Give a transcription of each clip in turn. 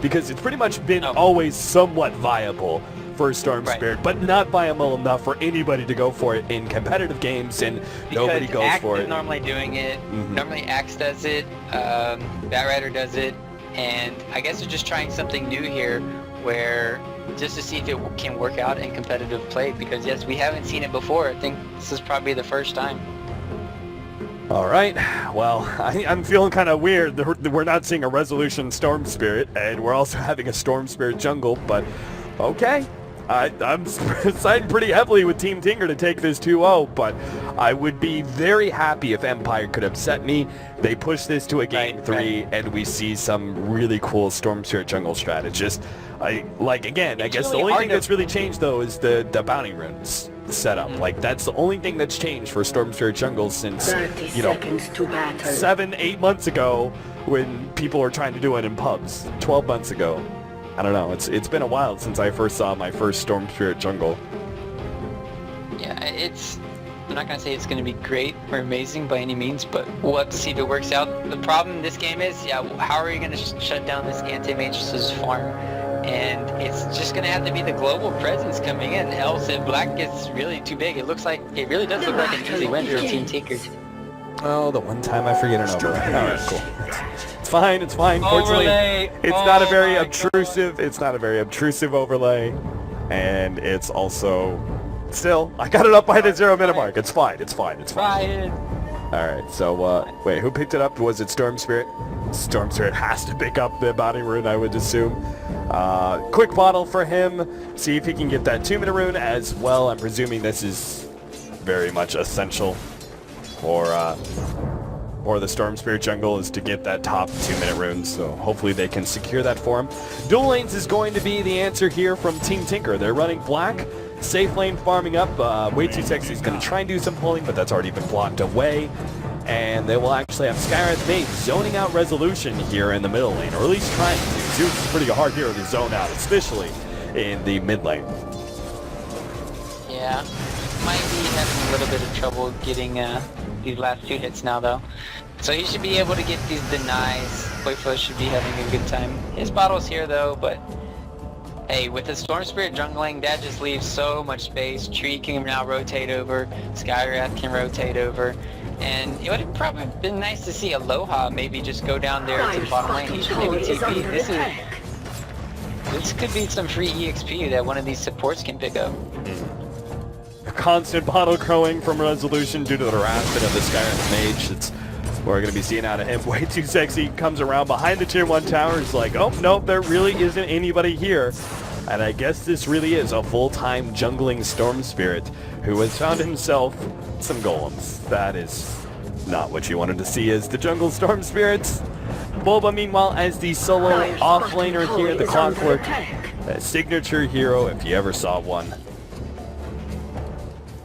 because it's pretty much been always somewhat viable for Storm Spirit, but not viable enough for anybody to go for it in competitive games, and nobody goes Axe for is it. normally doing it. Normally Axe does it, Batrider does it, and I guess they're just trying something new here, where just to see if it can work out in competitive play, because yes, we haven't seen it before. I think this is probably the first time. All right, well, I'm feeling kind of weird. We're not seeing a Resolution Storm Spirit, and we're also having a Storm Spirit jungle, but okay. I'm siding pretty heavily with Team Tinker to take this 2-0, but I would be very happy if Empire could upset me. They push this to a game 3, and we see some really cool Storm Spirit jungle strategist. I guess the only thing that's really changed, though, is the bounty runes setup. Like, that's the only thing that's changed for Storm Spirit jungle since, 7-8 months ago when people were trying to do it in pubs. 12 months ago. I don't know, it's been a while since I first saw my first Storm Spirit jungle. Yeah, I'm not going to say it's going to be great or amazing by any means, but we'll have to see if it works out. The problem in this game is, how are you going to shut down this anti-mage's farm? And it's just going to have to be the global presence coming in, else if black gets really too big, it really does look like an easy win for Team Tinker. Oh, the one time I forget an overlay. Alright, cool. It's fine. Fortunately, it's not a very obtrusive overlay, and it's also still, I got it up by the 0-minute mark. It's fine. Alright, so wait, who picked it up? Was it Storm Spirit? Storm Spirit has to pick up the bounty rune, I would assume. Quick bottle for him. See if he can get that 2-minute rune as well. I'm presuming this is very much essential for the Storm Spirit jungle, is to get that top 2-minute rune, so hopefully they can secure that for him. Dual lanes is going to be the answer here from Team Tinker. They're running black, safe lane farming up. Way Too Sexy is going to try and do some pulling, but that's already been blocked away. And they will actually have Skywrath Mage zoning out Resolution here in the middle lane, or at least trying to. Zeus is pretty hard hero to zone out, especially in the mid lane. Yeah, might be having a little bit of trouble getting these last 2 hits now, though. So he should be able to get these denies. Qualifier should be having a good time. His bottle's here, though, but hey, with the Storm Spirit jungling, that just leaves so much space. Tree can now rotate over, Skywrath can rotate over, and it would have probably been nice to see Aloha maybe just go down there to the bottom lane. He should maybe TP. This could be some free EXP that one of these supports can pick up. A constant bottle crowing from Resolution due to the harassment of the Skywrath Mage. It's we're going to be seeing out of him. Way Too Sexy comes around behind the Tier 1 tower. It's like, oh, no, there really isn't anybody here. And I guess this really is a full-time jungling Storm Spirit who has found himself some golems. That is not what you wanted to see as the jungle Storm Spirits. Boba, meanwhile, as the solo offlaner here, the Clockwork, a signature hero if you ever saw one.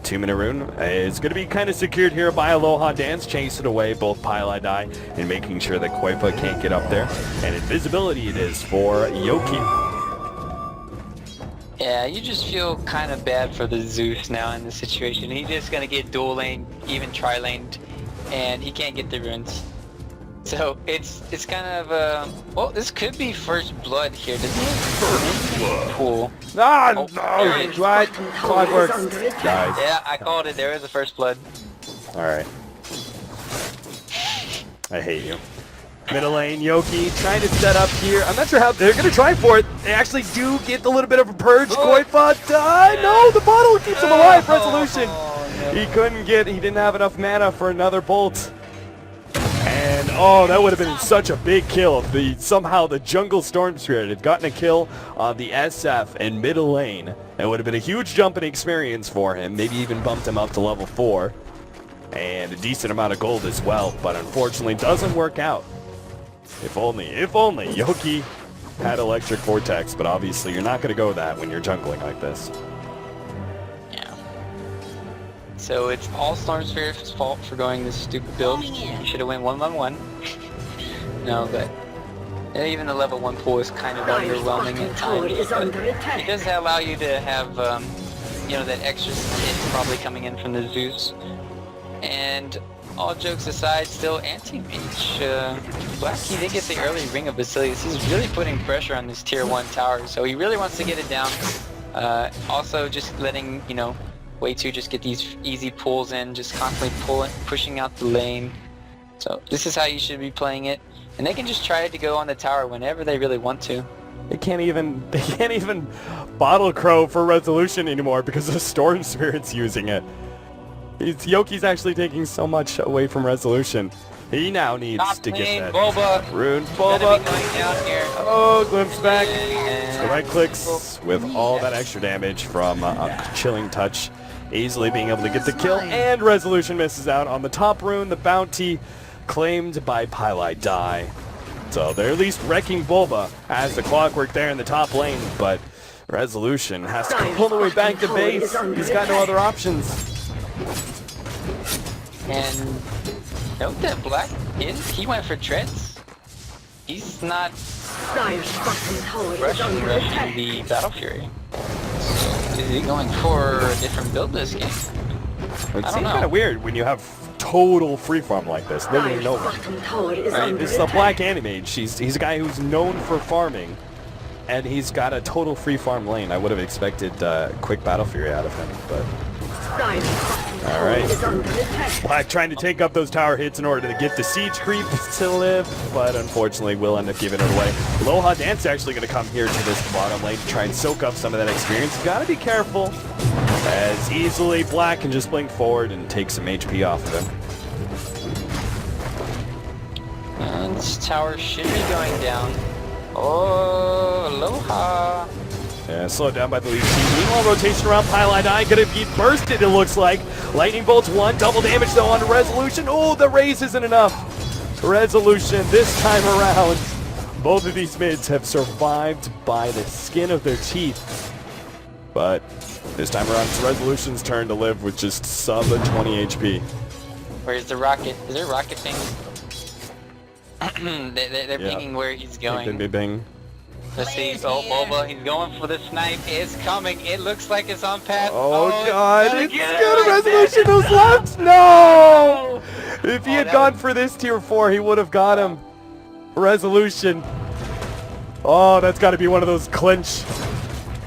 2-minute rune is going to be kind of secured here by Aloha Dance, chasing away both Pili Die and making sure that Qualifier can't get up there. And invisibility it is for Yoki. Yeah, you just feel kind of bad for the Zeus now in this situation. He's just going to get dual lane, even tri-laned, and he can't get the runes. So it's kind of well, this could be first blood here. Does he have pool? No, right. Clockwork. Guys. Yeah, I called it. There is a first blood. Alright. I hate you. Middle lane, Yoki trying to set up here. I'm not sure how they're going to try for it. They actually do get a little bit of a purge. Koifa, no, the bottle keeps him alive. Resolution. He didn't have enough mana for another bolt. And oh, that would have been such a big kill if somehow the jungle Storm Spirit had gotten a kill on the SF in middle lane. It would have been a huge jump in experience for him, maybe even bumped him up to level 4. And a decent amount of gold as well, but unfortunately doesn't work out. If only Yoki had Electric Vortex, but obviously you're not going to go that when you're jungling like this. Yeah. So it's all Storm Spirit's fault for going this stupid build. He should have went 1-1-1. No, but even the level 1 pool is kind of underwhelming at times. But it does allow you to have, that extra hit probably coming in from the Zeus. And all jokes aside, still anti-mage. Black, he did get the early ring of Basilius. He's really putting pressure on this tier 1 tower, so he really wants to get it down. Also, just letting, you know, Way 2 just get these easy pulls in, just constantly pushing out the lane. So this is how you should be playing it. And they can just try to go on the tower whenever they really want to. They can't even bottle crow for resolution anymore because the Storm Spirit's using it. Yoki's actually taking so much away from resolution. He now needs to get that Boba. rune. Boba. Going down here. Oh, glimpse back. And Right clicks with all that extra damage from a chilling touch. Easily being able to get the kill, and resolution misses out on the top rune. The bounty claimed by Pylai die. So they're at least wrecking Bulba as the clockwork there in the top lane, but resolution has to pull the way back to base. He's got no other options. And note that Black he went for treads. He's not rushing the Battle Fury. Is he going for a different build this game? It seems kind of weird when you have total free farm like this. Literally no one. Right, this is a Black Animage. He's a guy who's known for farming, and he's got a total free farm lane. I would have expected quick Battle Fury out of him, but... Alright. Black trying to take up those tower hits in order to get the siege creep to live, but unfortunately will end up giving it away. Aloha Dance actually going to come here to this bottom lane to try and soak up some of that experience. You gotta be careful, as easily Black can just blink forward and take some HP off of him. This tower should be going down. Oh, Aloha! Yeah, slowed down by the lead team. Meanwhile, rotation around Pylai Die, gonna be bursted, it looks like. Lightning Bolt's 1, double damage though on Resolution. Oh, the raise isn't enough. Resolution this time around. Both of these mids have survived by the skin of their teeth. But this time around, it's Resolution's turn to live with just sub 20 HP. Where's the rocket? Is there a rocket ping? they're pinging where he's going. Bing. Let's see. Oh, Boba, he's going for the snipe. It's coming. It looks like it's on path. Oh God, it's good. Resolution who's left. No! If he had gone for this tier 4, he would have got him. Resolution. Oh, that's got to be one of those clinch.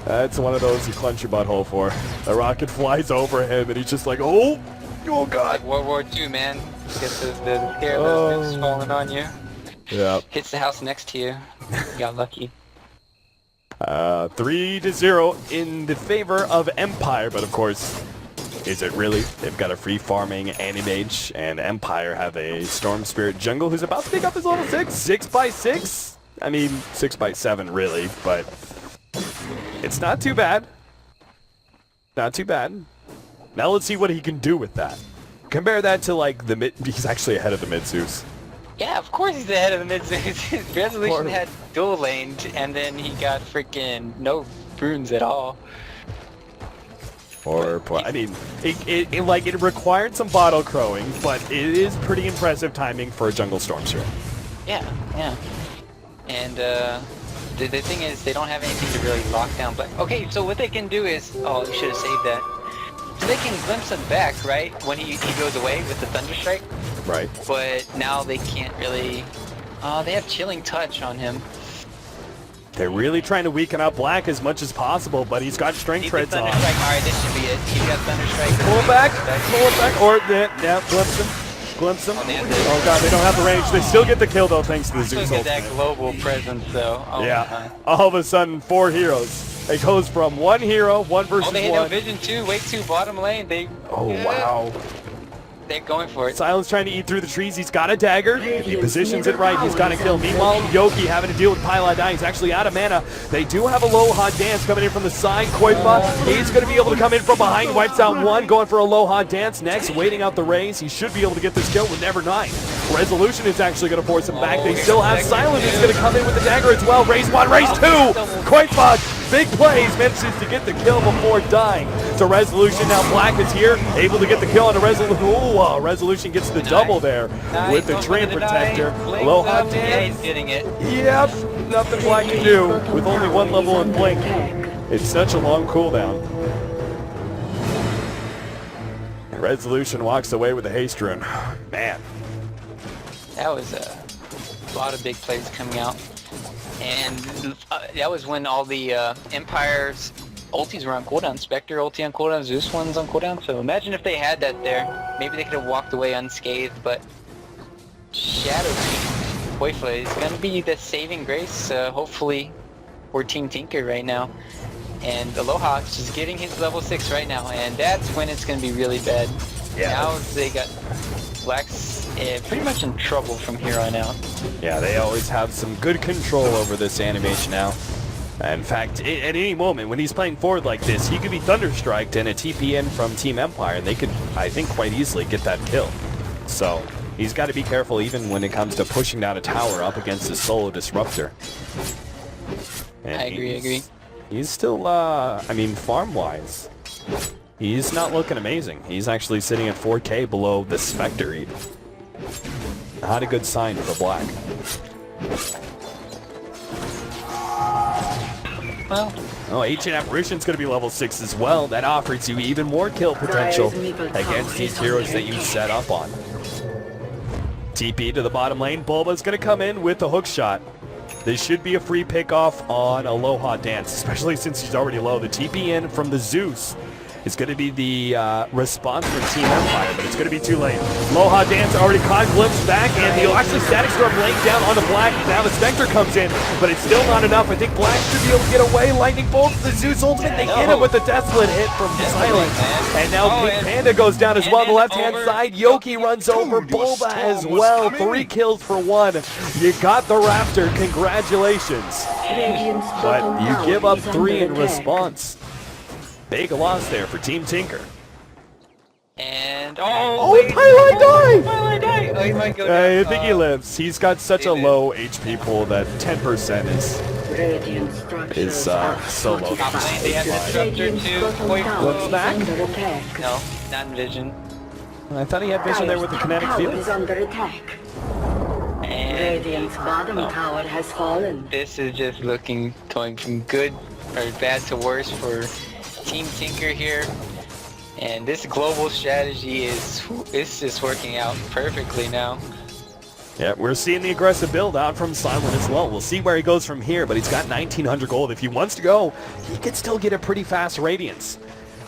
That's one of those you clench your butthole for. The rocket flies over him, and he's just like, oh God. Like World War II, man. Get the hair that's been falling on you. Yeah. Hits the house next to you. Got lucky. 3-0 in the favor of Empire, but of course, is it really? They've got a free farming Animage, and Empire have a Storm Spirit jungle who's about to pick up his level 6. 6x6? I mean, 6x7 really, but it's not too bad. Not too bad. Now let's see what he can do with that. Compare that to like the mid. He's actually ahead of the mid Zeus. Yeah, of course he's ahead of the mid Zeus. Resolution had dual laned, and then he got freaking no runes at all. I mean, it required some bottle crowing, but it is pretty impressive timing for a jungle Storm Spirit. Yeah. And the thing is, they don't have anything to really lock down Black. Okay, so what they can do is, oh, you should have saved that. So they can glimpse him back, right, when he goes away with the Thunder Strike. Right. But now they can't really... they have Chilling Touch on him. They're really trying to weaken out Black as much as possible, but he's got Strength Treads on. Alright, this should be it. He's got Thunder Strike. Pull it back, or, yeah, glimpse him. Oh God, they don't have the range. They still get the kill though, thanks to the Zeus Look at that global presence though. Oh, yeah, all of a sudden, 4 heroes. It goes from 1 hero, 1 versus 1. They hit no vision too. Wake 2 bottom lane. Wow. They're going for it. Silence trying to eat through the trees. He's got a dagger. If he positions it right, he's got to kill. Meanwhile, Yoki having to deal with Pylai dying. He's actually out of mana. They do have a Aloha Dance coming in from the side. Koifa, he's going to be able to come in from behind. Wipes out 1, going for Aloha Dance next. Waiting out the raise. He should be able to get this kill with Never 9. Resolution is actually going to force him back. They still have Silence who's going to come in with the dagger as well. Raise 1, raise 2. Koifa, big plays, manages to get the kill before dying. So Resolution, now Black is here, able to get the kill on the Resolution. Ooh, Resolution gets the double there with the Train Protector. Aloha Dance. Yeah, he's getting it. Yep, nothing Black can do with only 1 level in Blink. It's such a long cooldown. Resolution walks away with a haste rune. Man. That was a lot of big plays coming out. And that was when all the Empire's ultis were on cooldown. Spectre ulti on cooldown, Zeus one's on cooldown. So imagine if they had that there. Maybe they could have walked away unscathed, but Shadow Team Qualifier is going to be the saving grace, hopefully, for Team Tinker right now. And Aloha is just getting his level 6 right now, and that's when it's going to be really bad. Yeah. Now they got Black's pretty much in trouble from here on out. Yeah, they always have some good control over this animation now. In fact, at any moment when he's playing forward like this, he could be Thunderstriked and a TP in from Team Empire, and they could, I think, quite easily get that kill. So he's got to be careful even when it comes to pushing down a tower up against a solo disruptor. And I agree. He's still, I mean, farm-wise, he's not looking amazing. He's actually sitting at 4K below the Spectre even. Not a good sign for Black. Well, oh, Ancient Apparition's going to be level 6 as well. That offers you even more kill potential against these heroes that you set up on. TP to the bottom lane. Bulba's going to come in with a hook shot. This should be a free pickoff on Aloha Dance, especially since he's already low. The TP in from the Zeus is going to be the response from Team Empire, but it's going to be too late. Aloha Dance already caught Glimpse back, and he'll actually Static Storm laying down on the Black. Now the Spectre comes in, but it's still not enough. I think Black should be able to get away. Lightning Bolt, the Zeus ultimate, they hit him with the Deathlit hit from Silence. And now Pink Panda goes down as well. The left-hand side, Yoki runs over Bulba as well. 3 kills for 1. You got the Raptor, congratulations. But you give up 3 in response. Big loss there for Team Tinker. and Pylon died! Pylon died! Oh, he might go down. I think he lives. He's got such a low HP pool that 10% is so low. Top lane, they have Disruptor too. What's back? No, not in Vision. I thought he had vision there with the kinetic field. And Radiant's bottom tower has fallen. this is just going from good or bad to worse for Team Tinker here. And this global strategy is just working out perfectly now. Yeah, we're seeing the aggressive build out from Silent as well. We'll see where he goes from here, but he's got 1900 gold. If he wants to go, he could still get a pretty fast Radiance.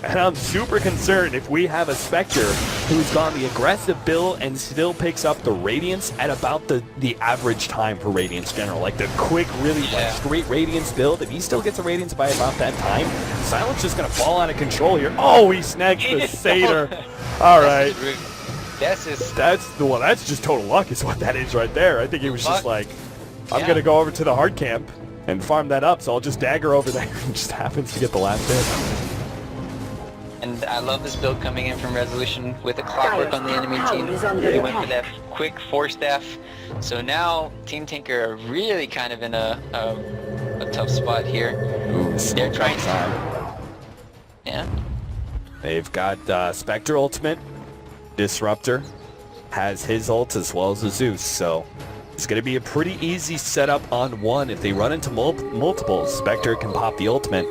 And I'm super concerned if we have a Spectre who's gone the aggressive build and still picks up the Radiance at about the average time for Radiance general. Like the quick, really like straight Radiance build. If he still gets a Radiance by about that time, Silent's just going to fall out of control here. Oh, he snags the Satyr. All right. That's just total luck is what that is right there. I think he was just like, I'm going to go over to the hard camp and farm that up, so I'll just dagger over there and just happens to get the last hit. And I love this build coming in from Resolution with a clockwork on the enemy team. They went for that quick 4-staff. So now Team Tinker are really kind of in a tough spot here. Ooh, they're trying to... Yeah. They've got Spectre ultimate. Disruptor has his ult as well as the Zeus. So it's going to be a pretty easy setup on one. If they run into multiple, Spectre can pop the ultimate.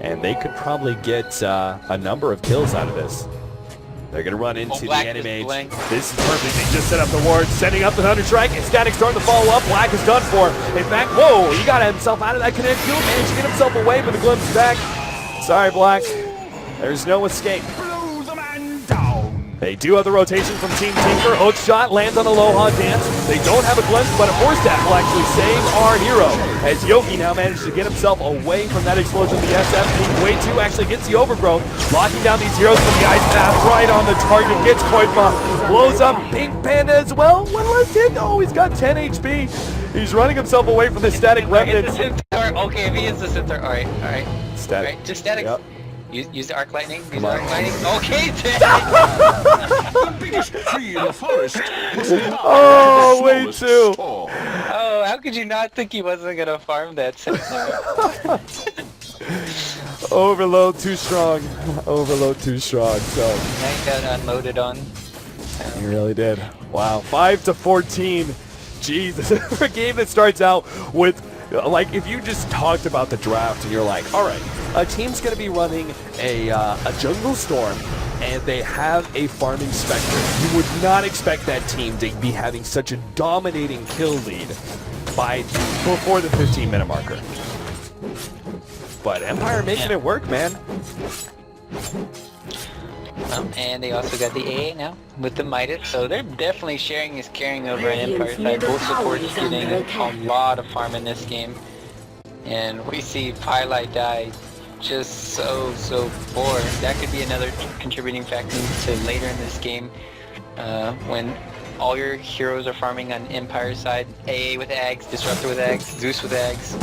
And they could probably get a number of kills out of this. They're going to run into the enemy. This is perfect. They just set up the ward, setting up the Thunderstrike, and Static Storm to follow up. Black is done for. In fact, whoa, he got himself out of that kinetic field, managed to get himself away, but the glimpse back. Sorry, Black. There's no escape. They do have the rotation from Team Tinker. Hook shot lands on Aloha Dance. They don't have a glimpse, but a 4-stack will actually save our hero. As Yoki now managed to get himself away from that explosion of the SF. Team Way 2 actually gets the overgrowth, locking down these heroes from the ice path right on the target. Gets Koifa, blows up Pink Panda as well. One less hit. Oh, he's got 10 HP. He's running himself away from the static remnants. Okay, if he is the center, all right. Static. All right, just static. Yep. Use the arc lightning. Use the arc lightning. Okay, The biggest tree in the forest. Oh, Way 2. Oh, how could you not think he wasn't gonna farm that center? Overload too strong. Overload too strong. So Knight got unloaded on. he really did. Wow. 5-14. Jesus. For a game that starts out with Like, if you just talked about the draft and you're like, all right, a team's going to be running a jungle storm and they have a farming spectre, you would not expect that team to be having such a dominating kill lead before the 15-minute marker. But Empire making it work, man. And they also got the AA now with the Midas, so they're definitely sharing is carrying over an Empire side. Both supports getting a lot of farm in this game. And we see Pylite die just so poor. That could be another contributing factor to later in this game when all your heroes are farming on Empire side. AA with Ags, Disruptor with Ags, Zeus with Ags.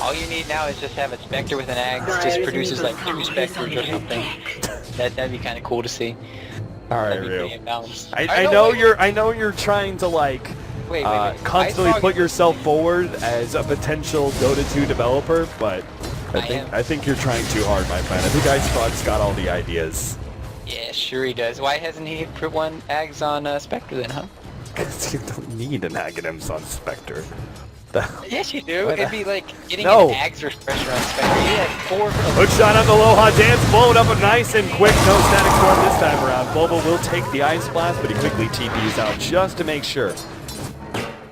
All you need now is just have a Spectre with an Ags, just produces like 2 Spectres or something. That'd be kind of cool to see. All right, Ryu. I know you're trying to like constantly put yourself forward as a potential Dota 2 developer, but I think you're trying too hard, my friend. I think Icefrog's got all the ideas. Yeah, sure he does. Why hasn't he put one Ags on Spectre then, huh? Because you don't need an Aghanims on Spectre. Yes, you do. It'd be like getting an Ags refresher on Spectre. He had 4. Hook shot on the Aloha Dance, blowing up a nice and quick no static storm this time around. Boba will take the Ice Blast, but he quickly TPs out just to make sure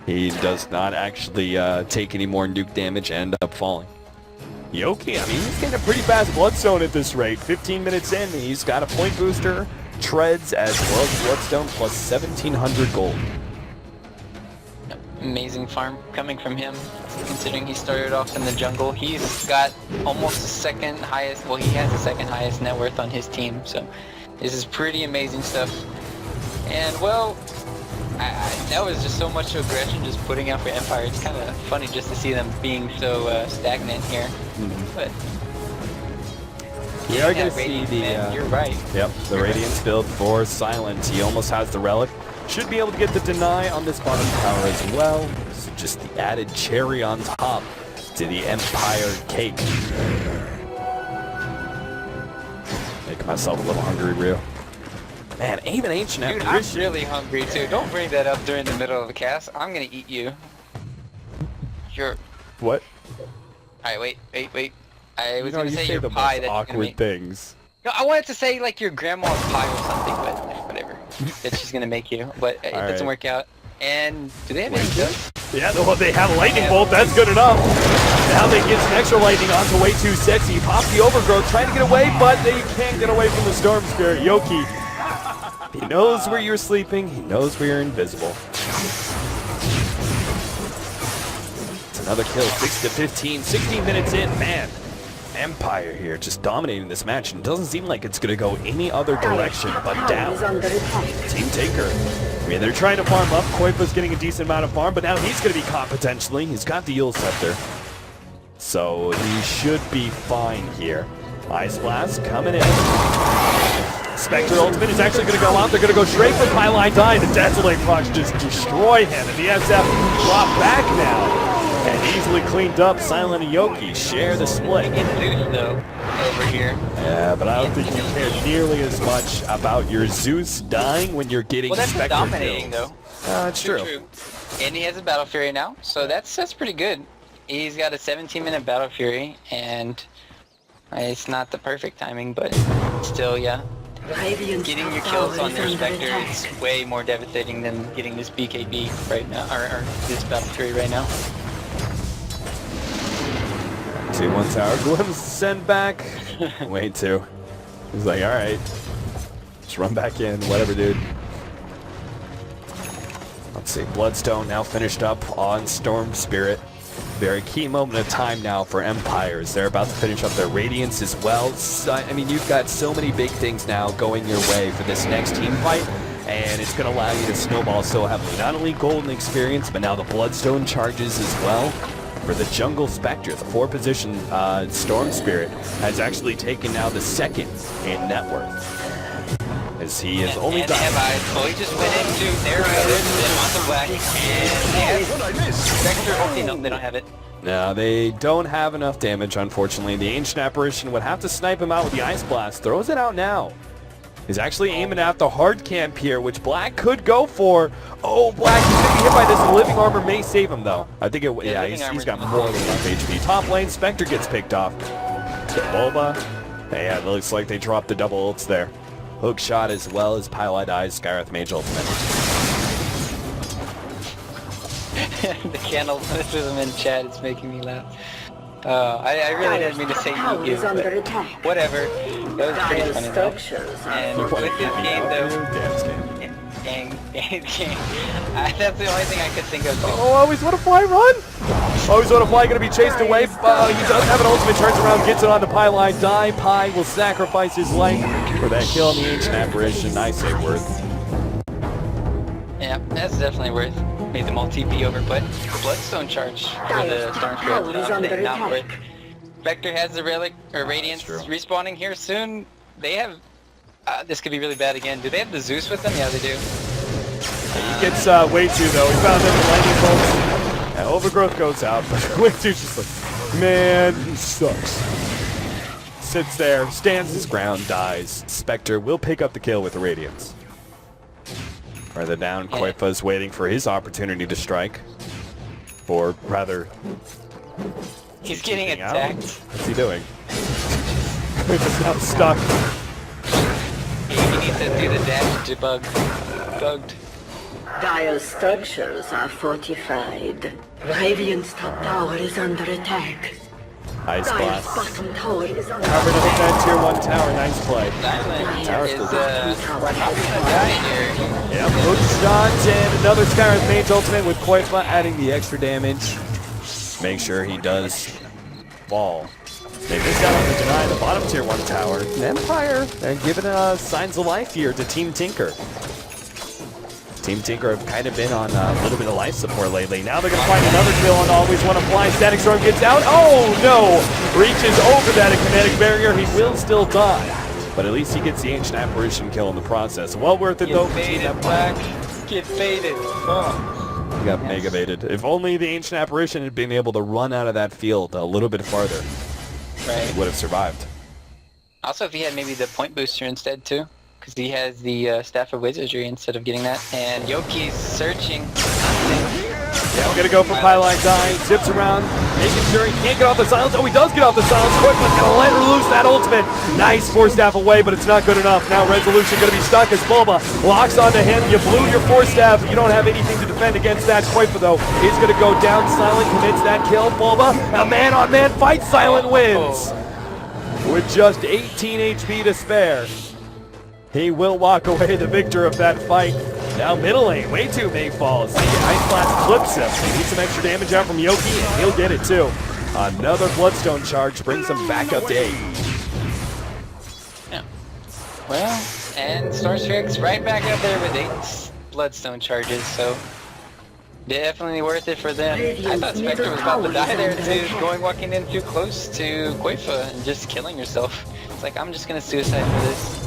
he does not actually take any more nuke damage and end up falling. Yoki, I mean, he's getting a pretty fast Bloodstone at this rate. 15 minutes in, he's got a point booster, treads, as well as Bloodstone plus 1,700 gold. Amazing farm coming from him, considering he started off in the jungle. He's got almost the second highest, well, he has the second highest net worth on his team, so this is pretty amazing stuff. And, well, that was just so much aggression just putting out for Empire. It's kind of funny just to see them being so stagnant here. But we are going to see the... you're right. Yep, the Radiance build for Silent. He almost has the Relic. Should be able to get the deny on this bottom tower as well. So just the added cherry on top to the Empire cake. Make myself a little hungry, Ryu. Man, even Ancient Apparition. I'm really hungry too. Don't bring that up during the middle of the cast. I'm gonna eat you. You're... What? Alright, wait. I was gonna say say your the pie most that awkward you're gonna make. things. No, I wanted to say like your grandma's pie or something, but whatever. That she's gonna make you, but it doesn't work out. And do they have any guns? Yeah, well, they have a lightning bolt. That's good enough. Now they get some extra lightning onto way too sexy. Pop the overgrowth, trying to get away, but they can't get away from the storm spirit. Yoki, he knows where you're sleeping. He knows where you're invisible. It's another kill, 6 to 15, 16 minutes in. Man, Empire here just dominating this match, and it doesn't seem like it's going to go any other direction but down. Team Taker. I mean, they're trying to farm up. Koipa's getting a decent amount of farm, but now he's going to be caught potentially. He's got the Yule Scepter, so he should be fine here. Ice Blast coming in. Spectre Ultimate is actually going to go out. They're going to go straight for Pylite Die. The Desolate Punch just destroy him, and the SF drop back now. And easily cleaned up. Silent and Yoki share the split. Get Zeus though over here. Yeah, but I don't think you care nearly as much about your Zeus dying when you're getting Well, that's Spectre dominating kills. though. It's true. And he has a Battle Fury now, so that's pretty good. He's got a 17-minute Battle Fury, and it's not the perfect timing, but still, yeah. Getting your kills on their Spectre is way more devastating than getting this BKB right now, or this Battle Fury right now. 2-1 tower. Glimpse send back. Wait 2. He's like, alright. Just run back in. Whatever, dude. Let's see. Bloodstone now finished up on Storm Spirit. Very key moment of time now for Empires. They're about to finish up their Radiance as well. So, I mean, you've got so many big things now going your way for this next team fight. And it's going to allow you to snowball so heavily. Not only golden experience, but now the Bloodstone charges as well. For the Jungle Spectre, the 4-position Storm Spirit has actually taken now the second in net worth. As he is only done. They have eyes. So he just went into their on the black, and they have Spectre. Okay, no, they don't have it. No, they don't have enough damage, unfortunately. The Ancient Apparition would have to snipe him out with the Ice Blast. Throws it out now. He's actually aiming at the hard camp here, which Black could go for. Oh, Black is going to be hit by this. The living armor may save him, though. I think it. Yeah, he's got more than enough HP. Top lane, Spectre gets picked off. Bulba. Yeah, it looks like they dropped the double ults there. Hook shot as well as Pile Eyes, Skywrath Mage ultimate. The candle them in chat is making me laugh. I really didn't mean to say you give, but whatever. That was pretty funny though. And with this game though, that's the only thing I could think of. Oh, always want to fly, run! Always want to fly, going to be chased away. He does have an ultimate, turns around, gets it on the pylon. Die, Pi will sacrifice his life for that kill on the Ancient Apparition. I say worth. Yeah, that's definitely worth. Made them all TP over, but Bloodstone charge for the Storm Spirit, not worth. Vector has the Relic, or Radiance respawning here soon. They have, this could be really bad again. Do they have the Zeus with them? Yeah, they do. He gets way too though. He found them the lightning bolts. And Overgrowth goes out, but way too's just like, man, he sucks. Sits there, stands his ground, dies. Spectre will pick up the kill with the Radiance. Further down, Koifa's waiting for his opportunity to strike. Or rather, he's getting attacked. What's he doing? Koifa's now stuck. He needs to do the dash to bugged. Dire structures are fortified. Radiant's top tower is under attack. Ice Dire's Blast. bottom tower is under Covered up with that tier 1 tower. Nice play. Silent is probably gonna die here. Yep, hook shot and another Skywrath Mage ultimate with Koifa adding the extra damage. Make sure he does fall. They missed out on the deny the bottom tier 1 tower. And Empire, they're giving signs of life here to Team Tinker. Team Tinker have kind of been on a little bit of life support lately. Now they're going to find another kill and always want to fly. Static Storm gets out. Oh no! Reaches over that kinetic barrier. He will still die. But at least he gets the Ancient Apparition kill in the process. Well worth it though. Get baited, Black. Get baited. Oh. He got mega baited. If only the Ancient Apparition had been able to run out of that field a little bit farther, he would have survived. Also, if he had maybe the point booster instead too. Because he has the Staff of Wizardry instead of getting that. And Yoki's searching. Yeah, we're going to go for Pylon dying. Zips around, making sure he can't get off the silence. Oh, he does get off the silence. Quickly going to let her loose that ultimate. Nice Force Staff away, but it's not good enough. Now Resolution going to be stuck as Bulba locks onto him. You blew your Force Staff. You don't have anything to defend against that. Koifa, though, is going to go down. Silent commits that kill. Bulba, a man-on-man fight. Silent wins. With just 18 HP to spare. He will walk away the victor of that fight. Now middle lane, way too many falls. The Ice Blast clips him. He needs some extra damage out from Yoki, and he'll get it too. Another Bloodstone charge brings him back up to 8. Yeah. Well, and Stormstrix right back up there with 8 Bloodstone charges, so definitely worth it for them. I thought Spectre was about to die there too, walking in too close to Koifa and just killing herself. It's like, I'm just gonna suicide for this.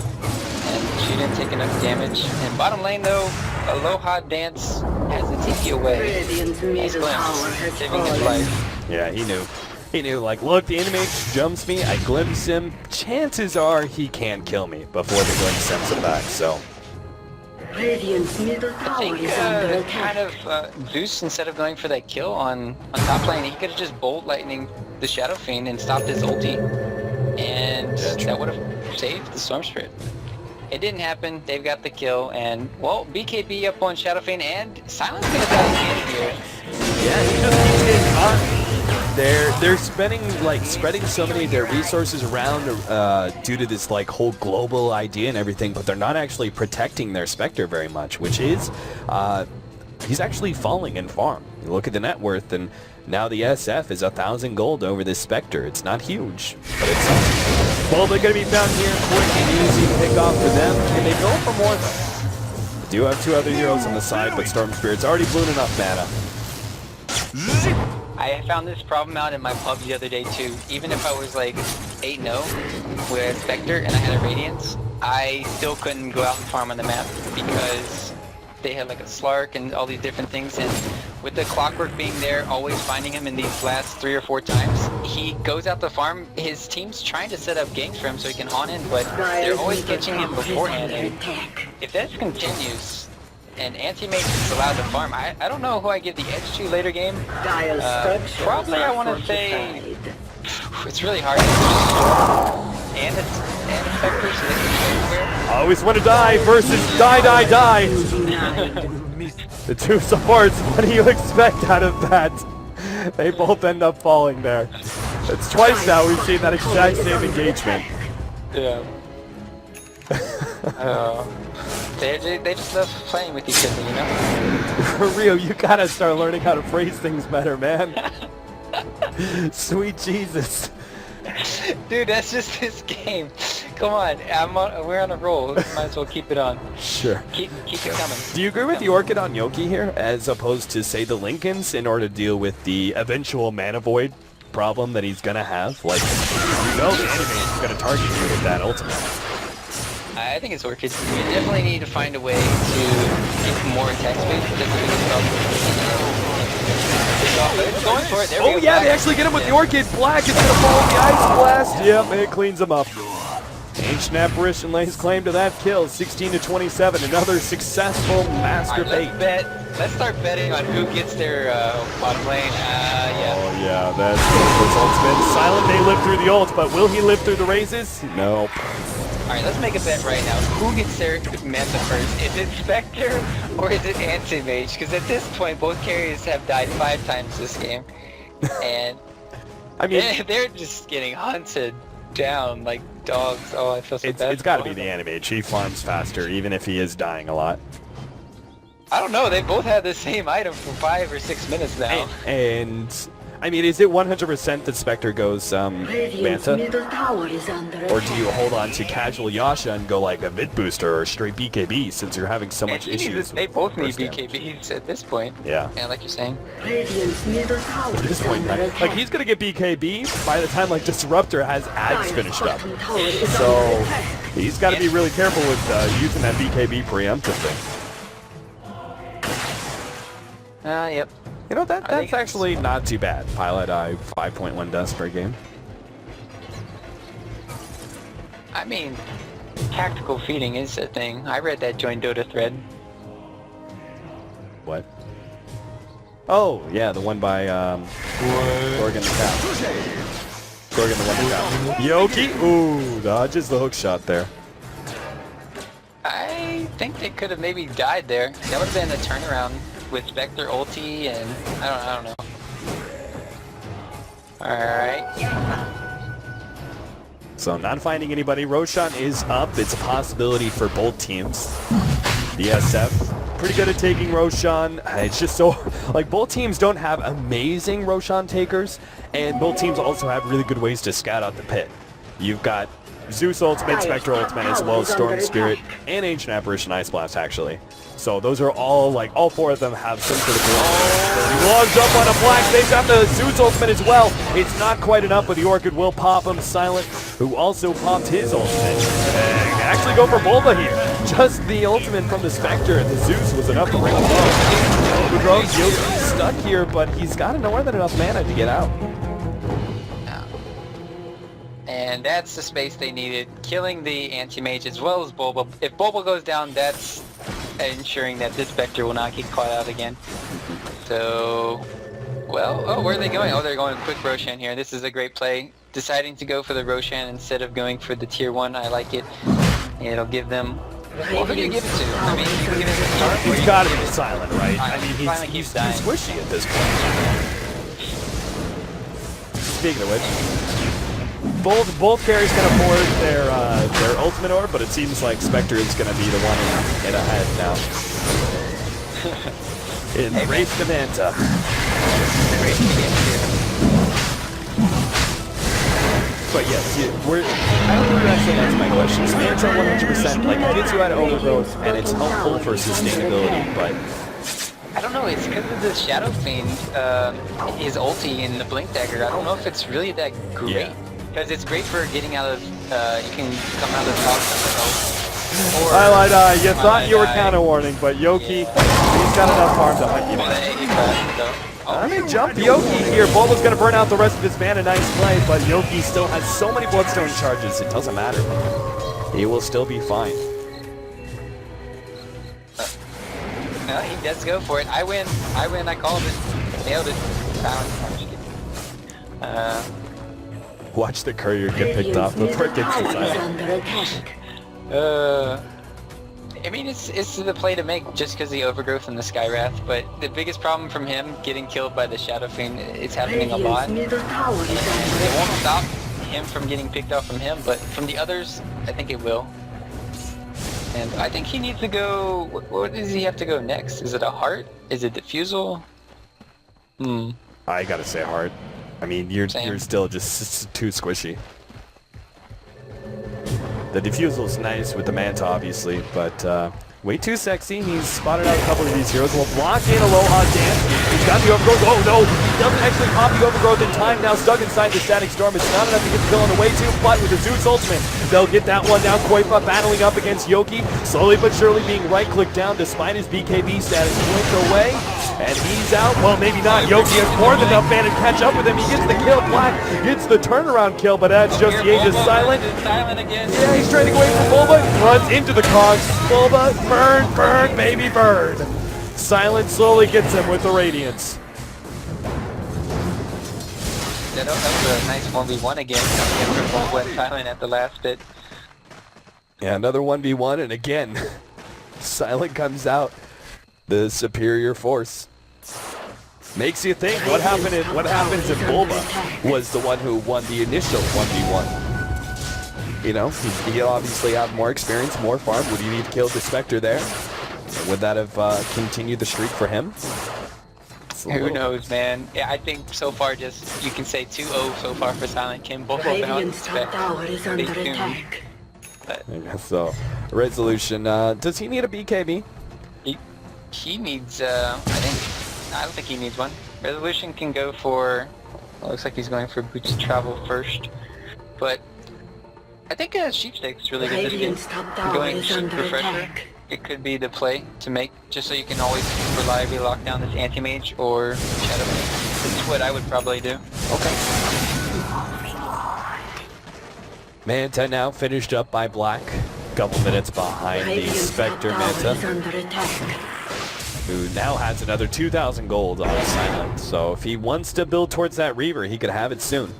And she didn't take enough damage. And bottom lane though, Aloha Dance has the TP away. Nice glimpse, saving his life. Yeah, he knew. He knew, like, look, the enemy jumps me, I glimpse him. Chances are he can't kill me before the glimpse sends him back, so. Radiant's middle I tower think is under attack. kind of Zeus, instead of going for that kill on top lane, he could have just Bolt Lightning the Shadow Fiend and stopped his ulti. And that would have saved the Storm Spirit. It didn't happen, they've got the kill, and, well, BKB up on Shadow Fiend, and Silent's gonna die again here. Yeah, he just keeps getting caught. They're spreading so many of their resources around due to this like whole global idea and everything, but they're not actually protecting their Spectre very much, which is he's actually falling in farm. You look at the net worth, and now the SF is 1,000 gold over this Spectre. It's not huge, but it's something. Well, they're going to be found here. Quick and easy pick off for them. Can they go for more though? They do have 2 other heroes on the side, but Storm Spirit's already blew enough mana. I found this problem out in my pub the other day too. Even if I was like 8-0 with Spectre and I had a Radiance, I still couldn't go out and farm on the map because they had like a Slark and all these different things, and with the Clockwork being there, always finding him in these last 3 or 4 times, he goes out the farm, his team's trying to set up ganks for him so he can haunt in, but they're always catching him beforehand. And if this continues, and anti-mage is allowed to farm, I don't know who I give the edge to later game. Probably I want to say it's really hard. And it's Spectre, so they can go everywhere. Always want to die versus die. The two supports, what do you expect out of that? They both end up falling there. It's twice now we've seen that exact same engagement. Yeah. They just love playing with each other, you know? For real, you gotta start learning how to phrase things better, man. Sweet Jesus. Dude, that's just this game. Come on, we're on a roll. Might as well keep it on. Sure. Keep it coming. Do you agree with the Orchid on Yoki here, as opposed to, say, the Lincolns, in order to deal with the eventual mana void problem that he's gonna have? Like, you know the enemy is gonna target you with that ultimate. I think it's Orchid. We definitely need to find a way to get more attack space. That's the biggest problem. It's going for it. There we go. Yeah, they actually get him with the Orchid. Black is gonna fall with the Ice Blast. Yep, it cleans him up. Ancient Apparition lays claim to that kill. 16-27, another successful master bait. Let's start betting on who gets their bottom lane. Yeah. Oh yeah, that's Goku's ultimate. Silent may live through the ult, but will he live through the raises? Nope. Alright, let's make a bet right now. Who gets their Manta first? Is it Spectre or is it Anti-Mage? Because at this point, both carriers have died 5 times this game. And I mean, they're just getting hunted down like dogs. Oh, I feel so bad. It's got to be the Anti-Mage. He farms faster, even if he is dying a lot. I don't know. They both have the same item for 5 or 6 minutes now. And I mean, is it 100% that Spectre goes Manta? Or do you hold on to casual Yasha and go like a mid booster or straight BKB since you're having so much issues? They both need BKBs at this point. Yeah. Yeah, like you're saying. At this point, like he's gonna get BKB by the time like Disruptor has ads finished up. So he's got to be really careful with using that BKB preemptive thing. Yep. You know, that's actually not too bad. Pilot eye, 5.1 dust per game. I mean, tactical feeding is a thing. I read that Join Dota thread. What? Oh, yeah, the one by Gorgon the Cow. Gorgon the Wonder Cow. Yoki! Ooh, dodges the hook shot there. I think they could have maybe died there. That would have been a turnaround with Spectre ulti and I don't know. Alright. So not finding anybody. Roshan is up. It's a possibility for both teams. The SF, pretty good at taking Roshan. It's just so, like, both teams don't have amazing Roshan takers, and both teams also have really good ways to scout out the pit. You've got Zeus ultimate, Spectre ultimate, as well as Storm Spirit, and Ancient Apparition Ice Blast, actually. So those are all, like, all 4 of them have some sort of ability. Logs up on a black. They've got the Zeus ultimate as well. It's not quite enough, but the Orchid will pop him. Silent, who also popped his ultimate. And actually go for Bulba here. Just the ultimate from the Spectre and the Zeus was enough to bring him home. Yoki's stuck here, but he's got more than enough mana to get out. And that's the space they needed, killing the anti-mage as well as Bulba. If Bulba goes down, that's ensuring that this Spectre will not get caught out again. So, well, oh, where are they going? Oh, they're going quick Roshan here. This is a great play. Deciding to go for the Roshan instead of going for the tier 1, I like it. It'll give them... Well, who do you give it to? I mean, you can give it to Star. He's got to be Silent, right? I mean, he's dying. squishy at this point. Speaking of which, both carries can afford their ultimate orb, but it seems like Spectre is going to be the one in ahead now. In Race to Manta. But yes, I don't think you actually answered my question. Manta 100%, like, it gets you out of overgrowth, and it's helpful for sustainability, but... I don't know, it's because of the Shadow Fiend, his ulti in the Blink Dagger. I don't know if it's really that great. Yeah. Because it's great for getting out of, you can come out of the top somewhere else. Highlight you thought you were counter warning, but Yoki, he's got enough harm to hunt you down. I mean, jump Yoki here. Bulba's going to burn out the rest of his mana. Nice play, but Yoki still has so many Bloodstone charges. It doesn't matter. He will still be fine. No, he does go for it. I win. I called it. Nailed it. Watch the courier get picked off before it gets decided. I mean, it's the play to make just because the overgrowth and the Skywrath, but the biggest problem from him getting killed by the Shadow Fiend, it's happening a lot. And it won't stop him from getting picked off from him, but from the others, I think it will. And I think he needs to go... What does he have to go next? Is it a heart? Is it Diffusal? I gotta say heart. I mean, you're still just too squishy. The Diffusal's nice with the Manta, obviously, but way too sexy. He's spotted out a couple of these heroes. Will block in Aloha Dance. He's got the Overgrowth. Oh no! He doesn't actually pop the Overgrowth in time. Now stuck inside the Static Storm. It's not enough to get the kill on the way to, but with the Zeus Ultimate, they'll get that one down. Koifa battling up against Yoki. Slowly but surely being right-clicked down despite his BKB status. Blink away, and he's out. Well, maybe not. Yoki has more than enough mana to catch up with him. He gets the kill. Black gets the turnaround kill, but that's just the Aegis Silent. Silent again. Yeah, he's trying to go away from Bulba. Runs into the cogs. Bulba, burn, baby, burn. Silent slowly gets him with the Radiance. That was a nice 1v1 again. Bulba and Silent at the last bit. Yeah, another 1v1, and again, Silent comes out the superior force. Makes you think what happens if Bulba was the one who won the initial 1v1. You know, he'd obviously have more experience, more farm. Would he need to kill the Spectre there? Would that have continued the streak for him? Who knows, man? Yeah, I think so far just, you can say 2-0 so far for Silent Kim. Bulba Radiant's top tower is under attack. But I guess so. Resolution, does he need a BKB? he needs, I don't think he needs one. Resolution can go for, well, looks like he's going for Boots Travel first. But I think Sheepstick's really good this game. Going Sheep Refresher, it could be the play to make, just so you can always reliably lock down this Anti-Mage or Shadow Mage. That's what I would probably do. Okay. Manta now finished up by Black. Couple minutes behind the Spectre Manta, who now has another 2,000 gold on Silent. So if he wants to build towards that Reaver, he could have it soon.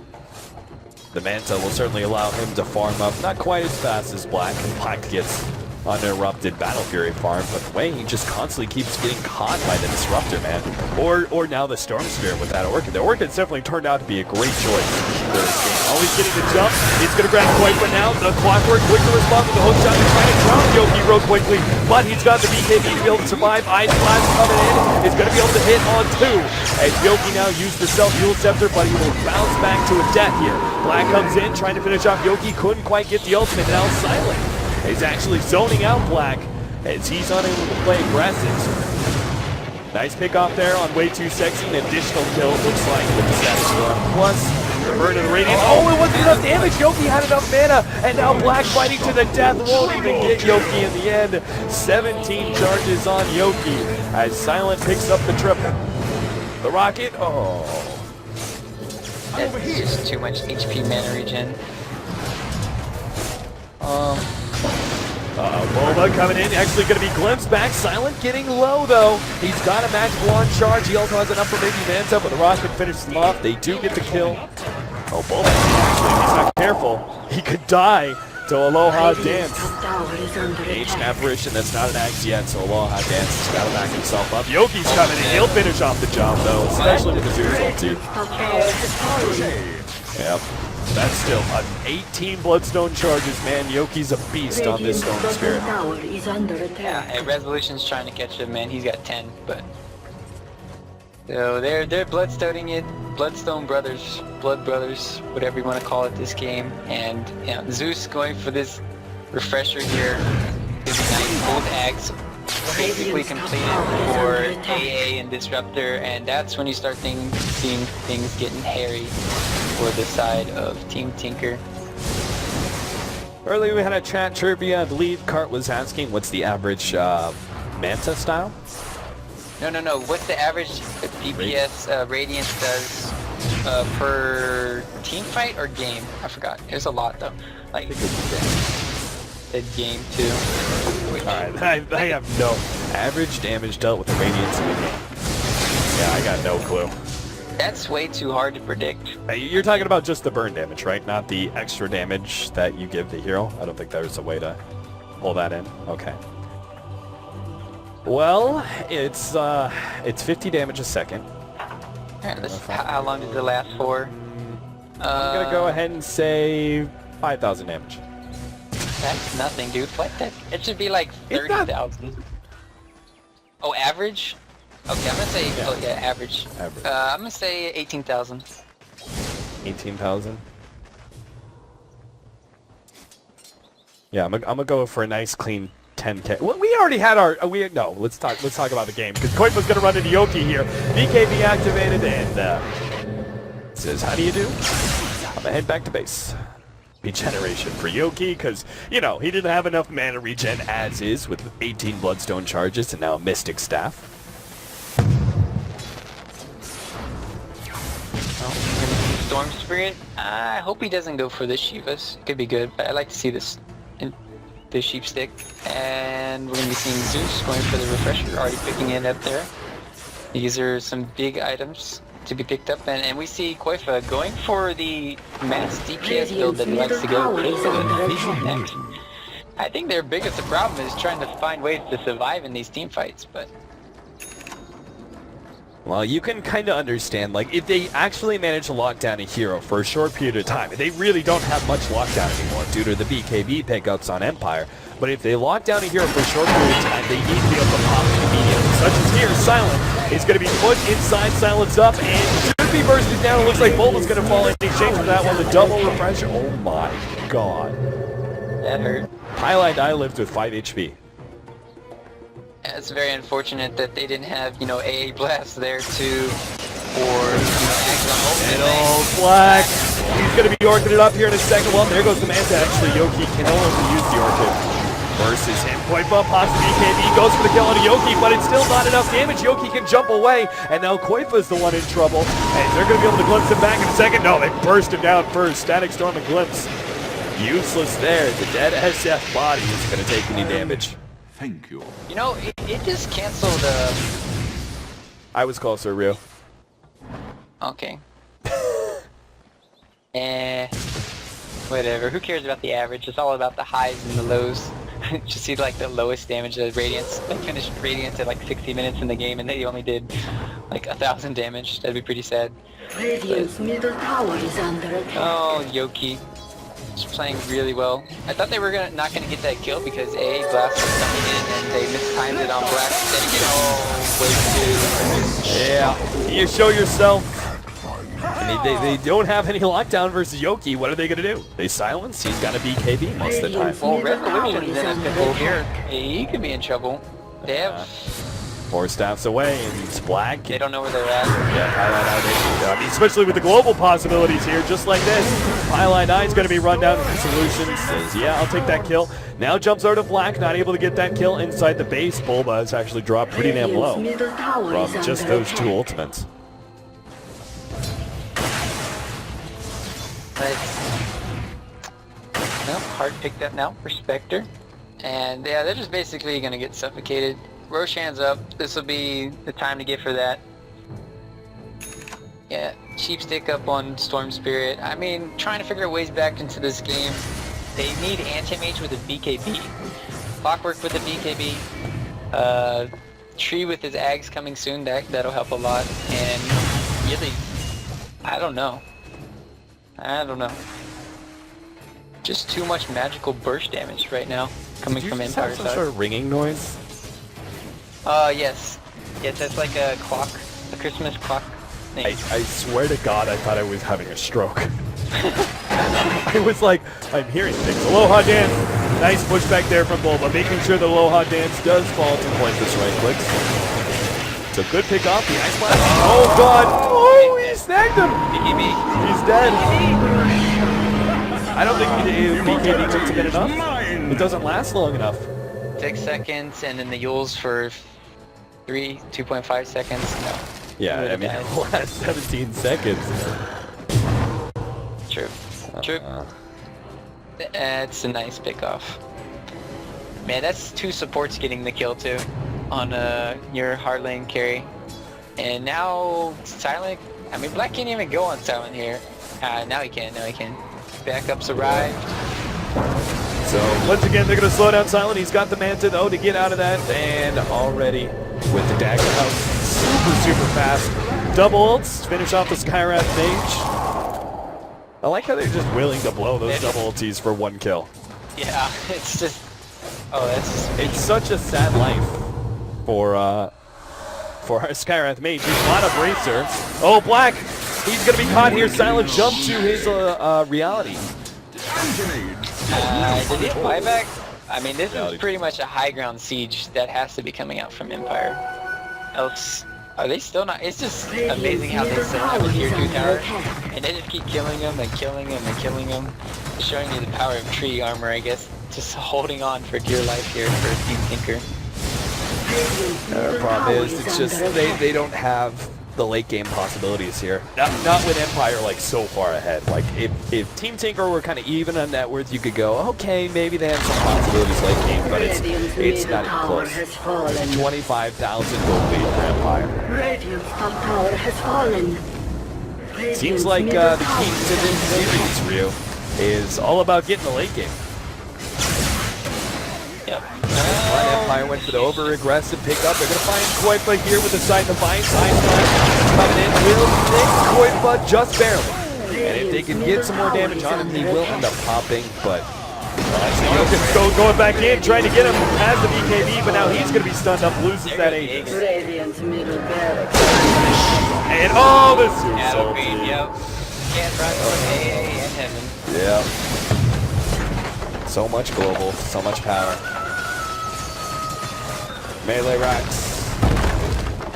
The Manta will certainly allow him to farm up, not quite as fast as Black, and Black gets uninterrupted Battle Fury farm, but the way he just constantly keeps getting caught by the Disruptor, man. Or now the Storm Spirit with that Orchid. The Orchid's definitely turned out to be a great choice for this game. Always getting the jump. He's going to grab Koifa now. The Clockwork quick to respond with the hook shot. He's trying to drop Yoki real quickly, but he's got the BKB to be able to survive. Ice Blast coming in. He's going to be able to hit on two. As Yoki now used the Self-Heal Scepter, but he will bounce back to a death here. Black comes in, trying to finish off Yoki. Couldn't quite get the ultimate. Now Silent is actually zoning out Black as he's unable to play aggressive. Nice pick off there on Way Too Sexy. An additional kill, looks like, with the Static Storm. Plus, the burn of the Radiant. Oh, it wasn't enough damage. Yoki had enough mana, and now Black fighting to the death. Won't even get Yoki in the end. 17 charges on Yoki as Silent picks up the triple. The Rocket, oh. That's just too much HP mana regen. Bulba coming in, actually going to be glimpsed back. Silent getting low, though. He's got a magical on charge. He also has enough for maybe Manta, but the Rocket finishes him off. They do get the kill. Oh, Bulba, actually, if he's not careful, he could die to Aloha Dance. Aged Apparition, that's not an axe yet, so Aloha Dance has got to back himself up. Yoki's coming in. He'll finish off the job, though, especially with the Zeus ult, too. Yep. That's still 18 Bloodstone charges, man. Yoki's a beast on this Stone Spirit. Yeah, and Resolution's trying to catch him, man. He's got 10, but... So they're bloodstoning it. Bloodstone Brothers, Blood Brothers, whatever you want to call it this game. And you know, Zeus going for this refresher here. His 9 gold axe basically completed for AA and Disruptor, and that's when you start seeing things getting hairy for the side of Team Tinker. Earlier we had a chat trivia. I believe Cart was asking what's the average Manta style? No. What's the average DPS Radiance does per team fight or game? I forgot. There's a lot though. Like the game too. Alright, I have no average damage dealt with the Radiance in the game. Yeah, I got no clue. That's way too hard to predict. You're talking about just the burn damage, right? Not the extra damage that you give the hero? I don't think there's a way to pull that in. Okay. Well, it's 50 damage a second. Alright, how long does it last for? I'm gonna go ahead and say 5,000 damage. That's nothing, dude. What the? It should be like 30,000. Oh, average? Okay, I'm gonna say average. Average. I'm gonna say 18,000. 18,000. Yeah, I'm gonna go for a nice clean 10k. Well, we already had our. Let's talk about the game because Koifa's gonna run into Yoki here. BKB activated and says, "How do you do?" I'm gonna head back to base. Regeneration for Yoki because he didn't have enough mana regen as is with 18 Bloodstone charges and now a Mystic Staff. Storm Spirit. I hope he doesn't go for the Shivas. Could be good, but I like to see this in the Sheep Stick. And we're gonna be seeing Zeus going for the Refresher, already picking it up there. These are some big items to be picked up, and we see Qualifier going for the mass DPS build that he likes to go next. I think their biggest problem is trying to find ways to survive in these team fights, but. Well, you can kind of understand, like, if they actually manage to lock down a hero for a short period of time, they really don't have much lockdown anymore due to the BKB pickups on Empire. But if they lock down a hero for a short period of time, they need to be able to pop immediately. Such as here, Silent is going to be put inside, Silence up, and should be bursted down. It looks like Bulba's going to fall in exchange for that one. The double refresh. Oh my god. That hurt. Highlight I lived with 5 HP. Yeah, it's very unfortunate that they didn't have, AA Blast there too, or, Axe on Middle, Black. He's going to be orchid it up here in a second. Well, there goes the Manta. Actually, Yoki can no longer use the orchid. Versus him. Koifa pops the BKB, goes for the kill on Yoki, but it's still not enough damage. Yoki can jump away, and now Koifa's the one in trouble. And they're going to be able to glimpse him back in a second. No, they burst him down first. Static Storm and Glimpse. Useless there. The dead SF body is going to take any damage. Thank you. It just canceled, I was closer, Ryu. Okay. Whatever. Who cares about the average? It's all about the highs and the lows. Just see like the lowest damage of Radiance. They finished Radiance at like 60 minutes in the game and they only did like 1,000 damage. That'd be pretty sad. Radiant's middle tower is under attack. Oh, Yoki. Just playing really well. I thought they were not gonna get that kill because AA Blast was coming in and they mistimed it on Black. Yeah, you show yourself. And they don't have any lockdown versus Yoki. What are they gonna do? They silence. He's got a BKB most of the time. Well, Resolution's in a pickle here. He could be in trouble. They have 4 staffs away, and it's Black. They don't know where they're at. Yeah, Highlight Eye. I mean, especially with the global possibilities here, just like this. Highlight Eye is going to be run down. Solutions says, yeah, I'll take that kill. Now jumps out of Black, not able to get that kill inside the base. Bulba has actually dropped pretty damn low from just those 2 ultimates. Well, hard picked up now for Spectre. And yeah, they're just basically going to get suffocated. Roshan's up. This will be the time to get for that. Yeah, Sheep Stick up on Storm Spirit. I mean, trying to figure out ways back into this game. They need Anti-Mage with a BKB. Clockwork with a BKB. Tree with his Ags coming soon. That'll help a lot. And really, I don't know. Just too much magical burst damage right now coming from Empire some sort of ringing noise? Yes. Yes, that's like a clock, a Christmas clock thing. I swear to God, I thought I was having a stroke. I was like, I'm hearing things. Aloha Dance. Nice pushback there from Bulba, making sure the Aloha Dance does fall to pointless right clicks. It's a good pick off. The Ice Blast. Oh, God. Oh, he snagged him. BKB. He's dead. I don't think BKB takes a minute enough. It doesn't last long enough. 6 seconds, and then the Yules for 2.5 seconds. No. Yeah, I mean, the last 17 seconds. True. True. It's a nice pickoff. Man, that's 2 supports getting the kill too on your hard lane carry. And now Silent, I mean Black can't even go on Silent here. Now he can, Backup's arrived. So once again they're going to slow down Silent. He's got the Manta though to get out of that, and already with the dagger out super fast. Double ults, finish off the Skywrath Mage. I like how they're just willing to blow those double ulties for 1 kill. Yeah, it's just, oh, that's just... It's such a sad life for our Skywrath Mage. He's not a bracer. Oh, Black! He's gonna be caught here. Silent jump to his reality. Did he have buyback? I mean, this is pretty much a high ground siege that has to be coming out from Empire. Else, are they still not? It's just amazing how they still have a tier 2 tower, and they just keep killing them and killing them and killing them. Showing you the power of tree armor, I guess. Just holding on for dear life here for Team Tinker. The problem is, it's just they don't have the late game possibilities here. Not with Empire like so far ahead. Like if Team Tinker were kind of even on net worth, you could go, okay, maybe they have some possibilities late game, but it's not even close. 25,000 gold lead for Empire. Radiant's top tower has fallen. Seems like the key to this series, Ryu, is all about getting the late game. Yep. Empire went for the over-aggressive pickup. They're going to find Qualifier here with the side defiance. Coming in, will nick Qualifier just barely. And if they can get some more damage on him, he will end up popping, but... going back in, trying to get him as the BKB, but now he's going to be stunned up, loses that Aegis. Radiant's middle barracks. And oh, this is so green, yep. Can't run for AA and heaven. Yeah. So much global, so much power. Melee racks.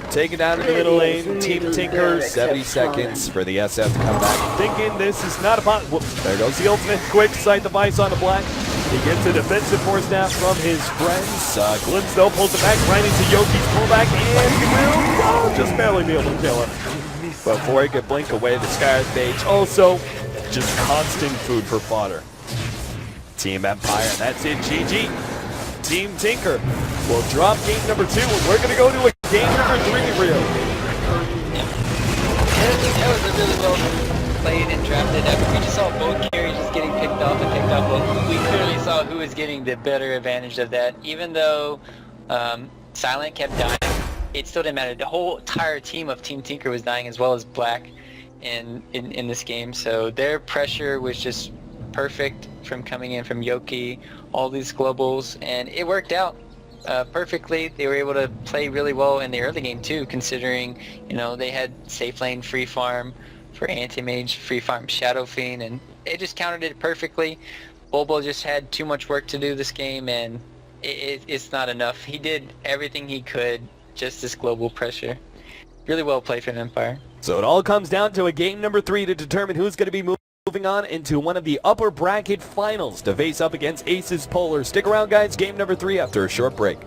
Take it down in the middle lane. Team Tinker, 70 seconds for the SF to come back. Thinking this is not a pot. Whoop, there goes the ultimate. Quick sight device on the Black. He gets a defensive force now from his friends. Glimpse though pulls it back right into Yoki's pullback, and he will just barely be able to kill him. Before he could blink away the Skywrath Mage. Also, just constant food for fodder. Team Empire, and that's it. GG. Team Tinker will drop game number 2, and we're going to go to a game number 3, Rio. That was a really well played and drafted effort. We just saw both carries just getting picked off and picked off. Well, we clearly saw who was getting the better advantage of that. Even though Silent kept dying, it still didn't matter. The whole entire team of Team Tinker was dying, as well as Black in this game. So their pressure was just perfect from coming in from Yoki, all these globals, and it worked out perfectly. They were able to play really well in the early game too, considering, you know, they had safe lane free farm for anti-mage, free farm Shadow Fiend, and it just countered it perfectly. Bobo just had too much work to do this game, and it's not enough. He did everything he could, just this global pressure. Really well played from Empire. So it all comes down to a game number 3 to determine who's going to be moving on into one of the upper bracket finals to face up against Aces Polar. Stick around, guys. Game number 3 after a short break.